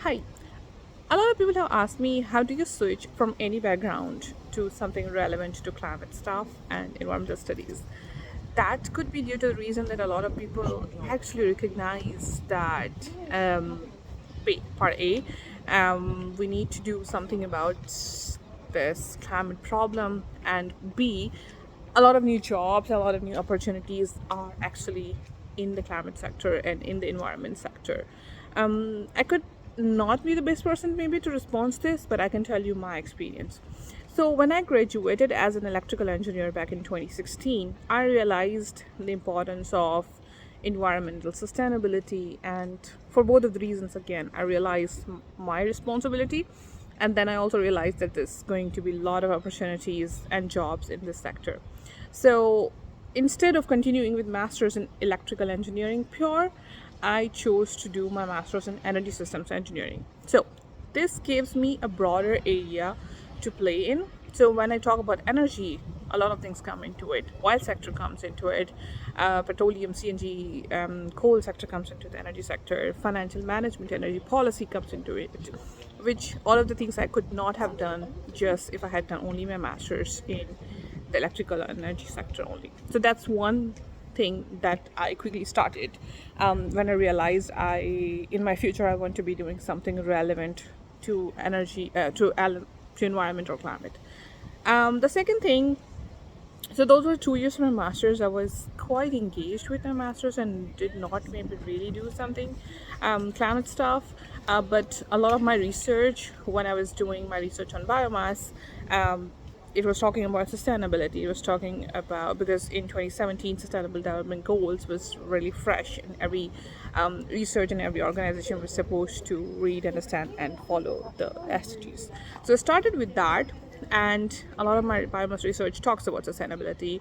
Hi. A lot of people have asked me, how do you switch from any background to something relevant to climate stuff and environmental studies? That could be due to the reason that a lot of people actually recognize that part A, we need to do something about this climate problem, and B, a lot of new jobs, a lot of new opportunities are actually in the climate sector and in the environment sector. I could not be the best person maybe to respond to this, but I can tell you my experience. So, when I graduated as an electrical engineer back in 2016, I realized the importance of environmental sustainability, and for both of the reasons, again, I realized my responsibility, and then I also realized that there's going to be a lot of opportunities and jobs in this sector. So instead of continuing with masters in electrical engineering pure, I chose to do my masters in energy systems engineering. So this gives me a broader area to play in. So when I talk about energy, a lot of things come into it. Oil sector comes into it, petroleum, CNG, coal sector comes into the energy sector, financial management, energy policy comes into it, which all of the things I could not have done just if I had done only my masters in the electrical energy sector only. So that's one thing that I quickly started when I realized in my future, I want to be doing something relevant to energy, to environment or climate. The second thing, so those were 2 years for my masters. I was quite engaged with my masters and did not maybe really do something climate stuff. But a lot of my research, when I was doing my research on biomass, it was talking about sustainability. It was talking about, because in 2017 Sustainable Development Goals was really fresh, and every research and every organization was supposed to read, understand, and follow the SDGs. So I started with that, and a lot of my biomass research talks about sustainability,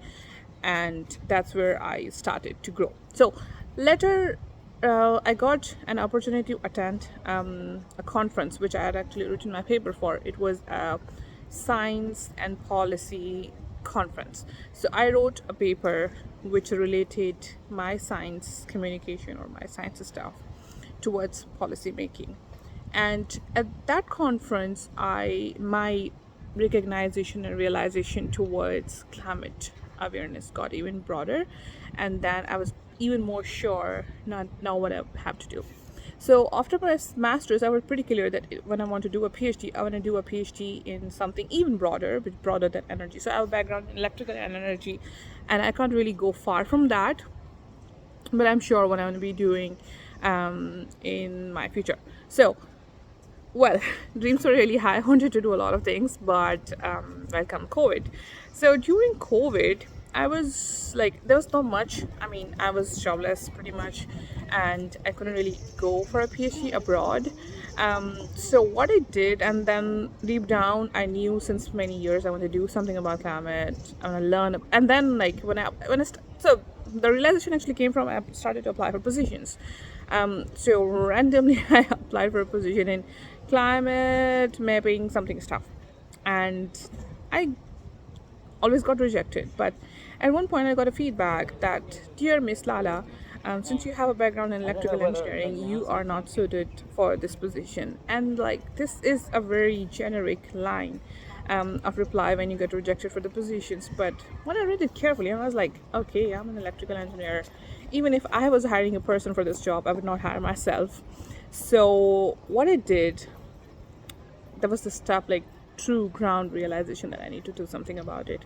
and that's where I started to grow. So later, I got an opportunity to attend a conference which I had actually written my paper for. It was a science and policy conference. So I wrote a paper which related my science communication or my science stuff towards policy making. And at that conference, I my recognition and realization towards climate awareness got even broader, and then I was even more sure not now what I have to do. So after my masters, I was pretty clear that when I want to do a PhD, I want to do a PhD in something even broader, but broader than energy. So I have a background in electrical and energy, and I can't really go far from that, but I'm sure what I'm going to be doing in my future. So, well, dreams were really high. I wanted to do a lot of things, but welcome COVID. So during COVID, I was like, there was not much. I mean, I was jobless pretty much, and I couldn't really go for a PhD abroad. So what I did, and then deep down, I knew since many years I want to do something about climate. I want to learn, and then like so the realization actually came from I started to apply for positions. So randomly, I applied for a position in climate mapping something stuff, and I always got rejected. But at one point, I got a feedback that, dear Miss Lala, since you have a background in electrical engineering, you are not suited for this position. And like, this is a very generic line of reply when you get rejected for the positions. But when I read it carefully, I was like, okay, I'm an electrical engineer. Even if I was hiring a person for this job, I would not hire myself. So what I did, there was this stuff like true ground realization that I need to do something about it.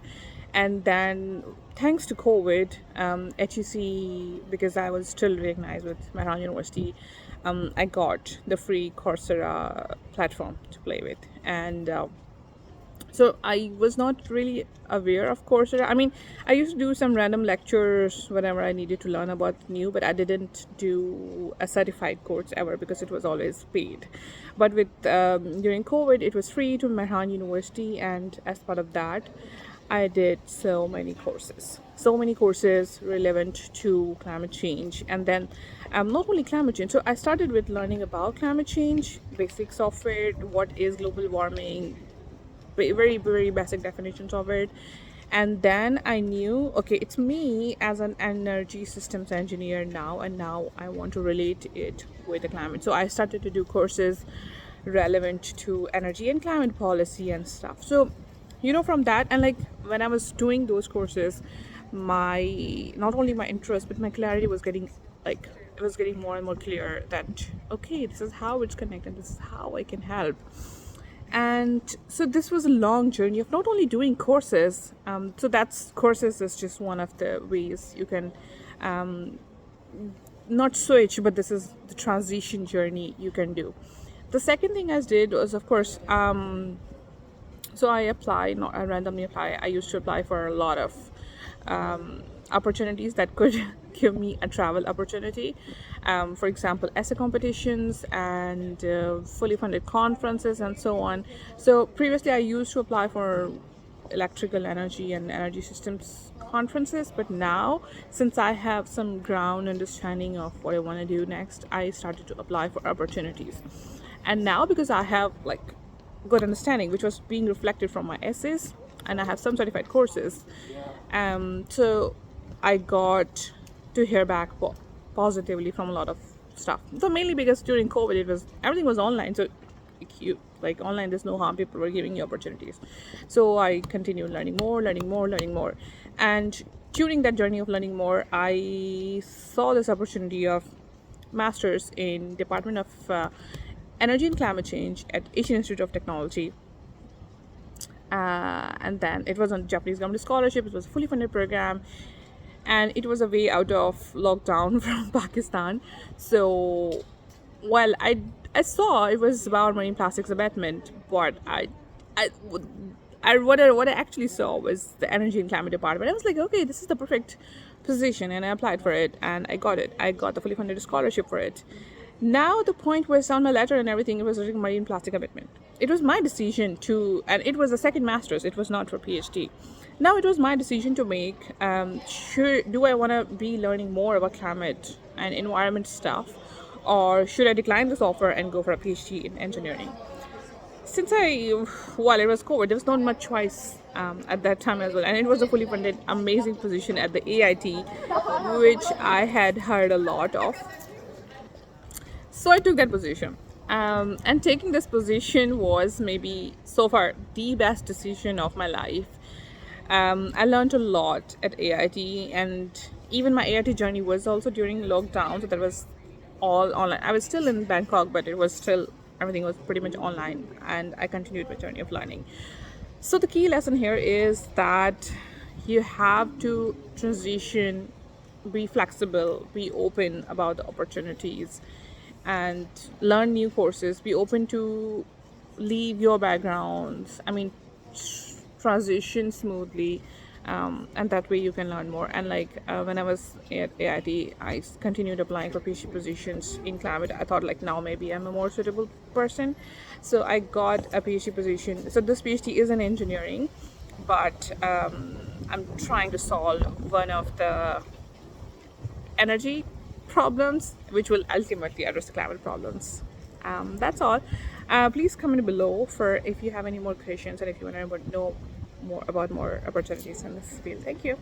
And then, thanks to COVID, HEC, because I was still recognized with Mehran University, I got the free Coursera platform to play with. And so I was not really aware of Coursera. I mean, I used to do some random lectures whenever I needed to learn about new, but I didn't do a certified course ever because it was always paid. But with during COVID, it was free to Mehran University, and as part of that, I did so many courses relevant to climate change, and then not only climate change. So I started with learning about climate change, basic software, what is global warming, very very basic definitions of it, And then I knew, okay, it's me as an energy systems engineer now, and now I want to relate it with the climate. So I started to do courses relevant to energy and climate policy and stuff. So, from that, and like when I was doing those courses, my not only my interest but my clarity was getting, like, it was getting more and more clear that, okay, this is how it's connected, this is how I can help. And so this was a long journey of not only doing courses, so that's courses is just one of the ways you can not switch, but this is the transition journey you can do. The second thing I did was, of course, so I applied, not I randomly apply. I used to apply for a lot of opportunities that could give me a travel opportunity. For example, essay competitions and fully funded conferences and so on. So previously, I used to apply for electrical energy and energy systems conferences, but now, since I have some ground understanding of what I want to do next, I started to apply for opportunities. And now, because I have like good understanding, which was being reflected from my essays, and I have some certified courses, so I got to hear back positively from a lot of stuff. So mainly because during COVID, everything was online, so like online, there's no harm. People were giving you opportunities, so I continued learning more, and during that journey of learning more, I saw this opportunity of masters in Department of Energy and Climate Change at Asian Institute of Technology. And then it was on Japanese government scholarship. It was a fully funded program, and it was a way out of lockdown from Pakistan. So, well, I saw it was about marine plastics abatement, but I what I actually saw was the energy and climate department. I was like, okay, this is the perfect position, and I applied for it, and I got it. I got the fully funded scholarship for it. Now the point was on my letter and everything, it was written marine plastic abatement. It was my decision to, and it was a second master's, it was not for PhD. Now it was my decision to make, do I want to be learning more about climate and environment stuff, or should I decline this offer and go for a PhD in engineering? Since while it was COVID, there was not much choice at that time as well, and it was a fully funded amazing position at the AIT, which I had heard a lot of. So I took that position. And taking this position was maybe so far the best decision of my life. I learned a lot at AIT, and even my AIT journey was also during lockdown, so that was all online. I was still in Bangkok, but it was still, everything was pretty much online, and I continued my journey of learning. So the key lesson here is that you have to transition, be flexible, be open about the opportunities, and learn new courses, be open to leave your backgrounds, transition smoothly, and that way you can learn more. And like when I was at AIT, I continued applying for PhD positions in climate. I thought like now maybe I'm a more suitable person, so I got a PhD position. So this PhD is in engineering, but I'm trying to solve one of the energy problems, which will ultimately address the climate problems. That's all. Please comment below for if you have any more questions, and if you want to know more about more opportunities in this field. Thank you.